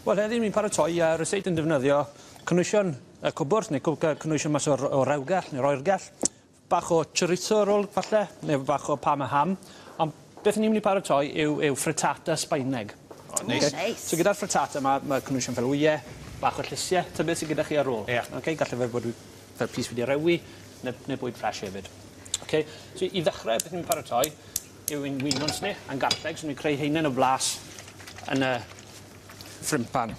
Wel, heddiw ni'n paratoi ryseit yn defnyddio cynwysion cwbwrdd neu cynwysion mas o rewgell neu roergell. Bach o chorizo rôl falle, neu bach o parma ham. Ond beth ni'n mynd i paratoi yw frittata Sbaeneg. Nice. So gyda'r frittata mae cynwysion fel wyau, bach o llysiau, ta beth sydd gyda chi ar ôl. Galle fe bod fel pys wedi rewi, neu bwyd ffres hefyd. So i ddechrau beth ni'n paratoi yw ein winons ni a'n garlleg, so ni'n creu heinen o blas yn y ffrimpan.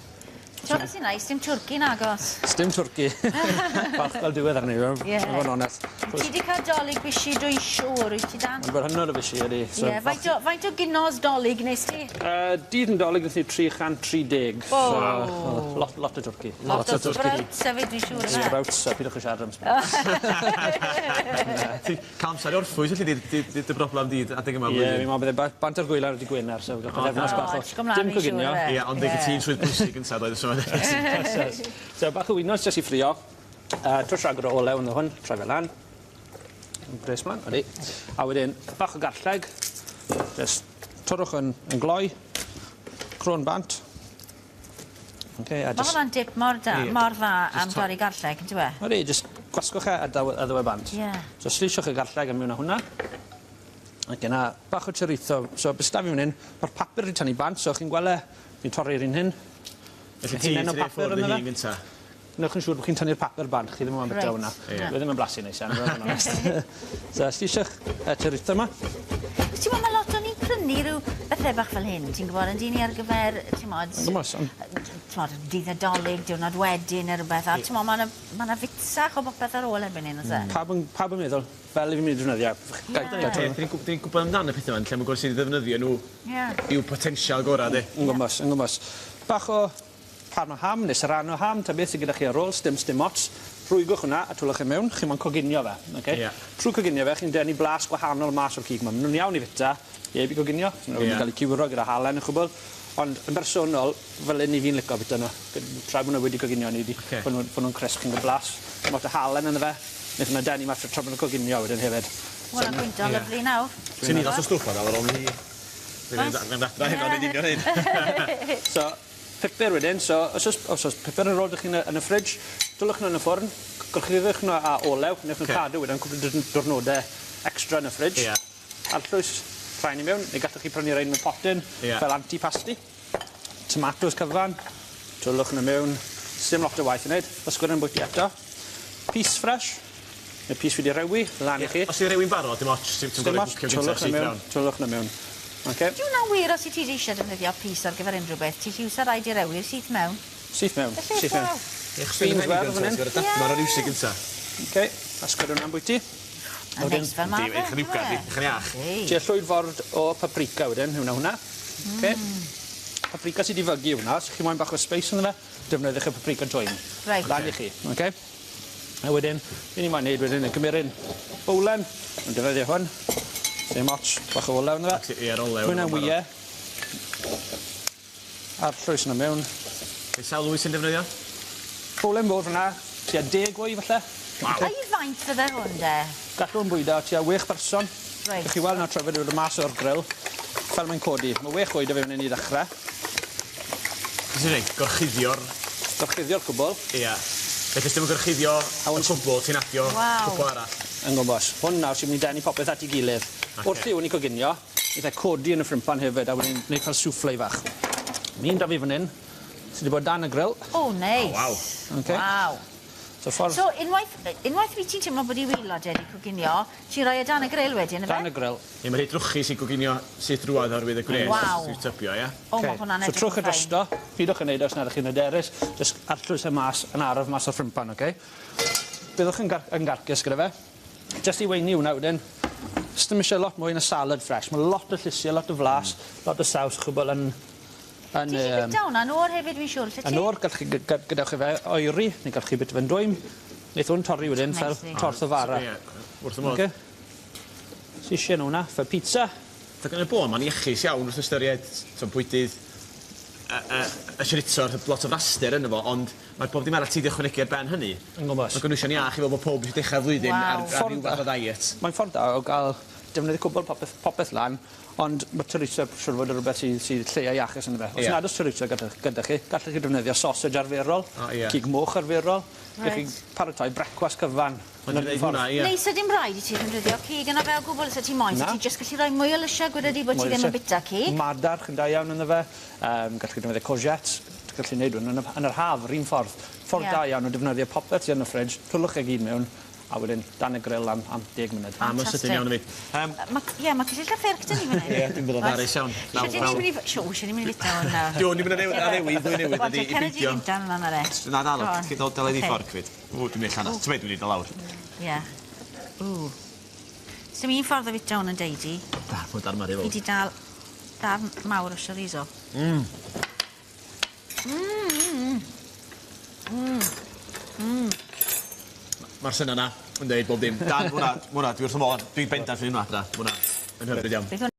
Ti'n sy'n neis, dim twrci nagos. Dim twrci. Falch gael diwedd arni, fo'n onest. Ti wedi cael dolyg bisi drwy siwr, wyt ti dan? Mae'n bod hynod o bisi ydi. Faint o gynos dolyg nes ti? Dydd yn dolyg nes i 330. Lot o twrci. Lot o sprouts hefyd, dwi'n siŵr. Sprouts, pidwch o siarad am sprouts. Cael amser i orffwys, felly dy broblem di adeg yma? Ie, fi'n meddwl bydde bant ar gwylar wedi Gwener, so byddefnos bach o dim coginio. Ie, ond deg y ti'n swydd bwysig yn sad oedd y sôn. So, bach o winos jyst i ffrio. Trwy rhagor o olew yn hwn, troi fel lan. Bres mlaen, ydy. A wedyn, bach o garlleg. Just twrwch yn gloi. Crôn bant. Mae hwnna'n dip mor dda am dorri garlleg, yn dwi? Ydy, just gwasgwch e a ddawe bant. So, slisiwch y garlleg yn mewn â hwnna. Ac yna, bach o chorizo. So, bys da fi fan hyn, mae'r papur wedi tynnu bant, so chi'n gweld fi'n torri'r un hyn. Felly ti'n ei ffwrdd yn hyn gynta? Nwch yn siŵr bod chi'n tynnu'r papur bant, chi ddim yn bita hwnna. Dwi ddim yn blasu neis iawn, So, slisiwch y chorizo yma. Ti'n meddwl, mae lot o'n i'n prynu rhyw bethau bach fel hyn, ti'n gwybod, yn dyn ni ar gyfer, ti'n modd, dydd Nadolig, diwrnod wedyn neu rhywbeth, a ti'n modd, mae yna fitsach o bopeth ar ôl erbyn hyn, oes e? Pawb yn meddwl, fel i fi'n mynd i ddefnyddio. Dwi'n gwybod amdano pethau fan, lle mae'n gwrs i ddefnyddio nhw i'w potensial gorau, di? Yn gwybod. Bach o parma ham neu serrano ham, ta beth sydd gyda chi ar ôl, stim ots. Rhwygwch hwnna a twlwch e mewn, chi'n ma'n coginio fe. Trwy coginio fe, chi'n denu blas gwahanol mas o'r cig yma. Maen nhw'n iawn i fita, heb i coginio. Mae'n cael ei ciwro gyda halen yn chwbl. Ond yn bersonol, fel un i fi'n licio bita nhw. Tra bod nhw wedi coginio ni, bod nhw'n cresg chi'n gael blas. Mae lot o halen yn y fe. Wnaeth hwnna denu mas tra bod nhw'n coginio wedyn hefyd. Wel, yn gwyntio lyflu nawr. Sy'n ni lot o stwff ar ôl ni. Fe'n adra hefo ni dinio hyn. So, pupur wedyn, so os oes pupur yn roed chi'n yn y ffridge, dwlwch nhw yn y ffwrn, gorchuddwch nhw â olew, newch nhw'n cadw wedyn cwbl diwrnodau extra yn y ffridge. Arllwys rhain i mewn, neu gallwch chi prynu rein mewn potyn, fel antipasti. Tomatos cyfan, dwlwch nhw mewn, sim lot o waith i wneud, ysgwyd yn bwyty eto. Pys ffres, neu pys wedi rewi, lan i chi. Os yw'n rewi'n barod, dim ots, twlwch nhw mewn. Dwi'n hwnna'n wir os i ti eisiau defnyddio pys ar gyfer unrhyw beth, ti siwsa rhaid i rewi'r syth mewn? Syth mewn. Eich beans wel fan hyn? Mae'r rywsig gynta. Asgwyd hwnna'n bwyty. Yn neis fel ma fe. Eich yn iach. Ti llwyd ford o paprika wedyn, hwnna. Paprika sydd wedi fygu hwnna, so chi moyn bach o space yn fe, defnyddiwch y paprika join. Lan i chi. A wedyn, fi'n i moyn neud wedyn, gymeryn bowlen, yn defnyddio hwn. Dim ots, bach o olew yn fe. Ie'r olew. Hwna'n wyau. A'r llwys yna mewn. Sawl wyt sy'n defnyddio? Bowlen fawr fyna, tua 10 wy falle. A i faint fydde hwn de? Gallwn nhw'n bwyda tua 6 person. Gwych chi weld na trefyd wedi mas o'r grill. Fel mae'n codi. Mae 6 oed o fewn i ddechrau. Dwi'n rhaid, gorchuddio'r... Gorchuddio'r cwbl. Ia. Felly ddim yn gorchuddio yn cwbl, ti'n adio cwbl arall. Yn gwybod. Hwn nawr sy'n mynd i denu popeth at ei gilydd. Wrth i hwn i coginio, i codi yn y ffrimpan hefyd, a wedyn gwneud cael souffle fach. Mi'n da fi fan hyn, sydd wedi bod dan y grill. O, neis. Waw. Waw. So, unwaith fi ti'n teimlo bod i wylod wedi coginio, ti'n rhoi e dan y grill wedyn, efe? Dan y grill. Ie, mae'n rhaid drwchu sy'n coginio sydd drwad oherwydd y gwnes. Waw. Sy'n tybio, ie? O, mae hwnna'n edrych yn ffain. So, trwch y drysto, pidwch yn neud os nad ych chi'n aderus, jyst arllwys y mas yn araf mas o'r ffrimpan, oce? Byddwch yn garcus gyda fe. Just i weini hwnna wedyn, ystym eisiau lot mwy yn y salad fresh. Mae lot o llysiau, lot o flas, lot o saws chwbl yn... Ti eisiau bita hwnna, nôr hefyd fi'n siŵr, lle ti? Nôr, gadewch chi fe oeri, neu gallwch chi bita fe'n dwym. Neith hwn torri wedyn fel torth o fara. Wrth y modd. Si eisiau hwnna, fel pizza. Ac yn y bon, mae'n iechus iawn wrth ystyried bwydydd y chorizo, lot o faster yn efo, ond mae bob dim arall ti wedi ychwanegu ar ben hynny. Yn gwybod. Mae gynwysion iach i fel bod pob eisiau dechrau flwyddyn ar rhyw fath o diet. Mae'n ffordd da o gael defnyddio cwbl popeth lan, ond mae chorizo siwr fod yn rhywbeth sydd lleia iachus yn y fe. Os nad oes chorizo gyda chi, gallech chi defnyddio sausage arferol, cig moch arferol, gallech chi paratoi brecwas cyfan. Neu sydd dim rhaid i ti defnyddio cig yna fe o gwbl sydd ti'n moyn, ti jyst gallu rhoi mwy o lysiau gweda di bod ti ddim yn bita cig. Madarch yn da iawn yn y fe, gallech chi defnyddio courgettes, gallu gwneud hwn yn yr haf, yr un ffordd. Ffordd da iawn o defnyddio popeth sydd yn y ffridge, twlwch e gyd mewn, a wedyn dan y grill am 10 munud. Am y sydyn iawn o fi. Ie, mae gallu ffyrc dyn ni fan hyn. Ie, dwi'n bydd o'n arus iawn. Siw, eisiau ni'n mynd i fita hwn nawr. Dwi'n mynd i newid, ddwy newid ydi i beidio. Dan yna re. Na, dal, chi ddod dyled i ffordd, cwyd. Dwi'n mynd i llanast. Ti'n mynd i ddod lawr. Ie. Sdim un ffordd o fita hwn yn deud i. Da, pwy dar mari fo. I di dal darn mawr o chorizo. Mae'r syna na yn dweud bob dim. Dan, hwnna, dwi wrth ymlaen. Dwi'n bendant yn hwnna, da. Hwnna yn hyfryd iawn.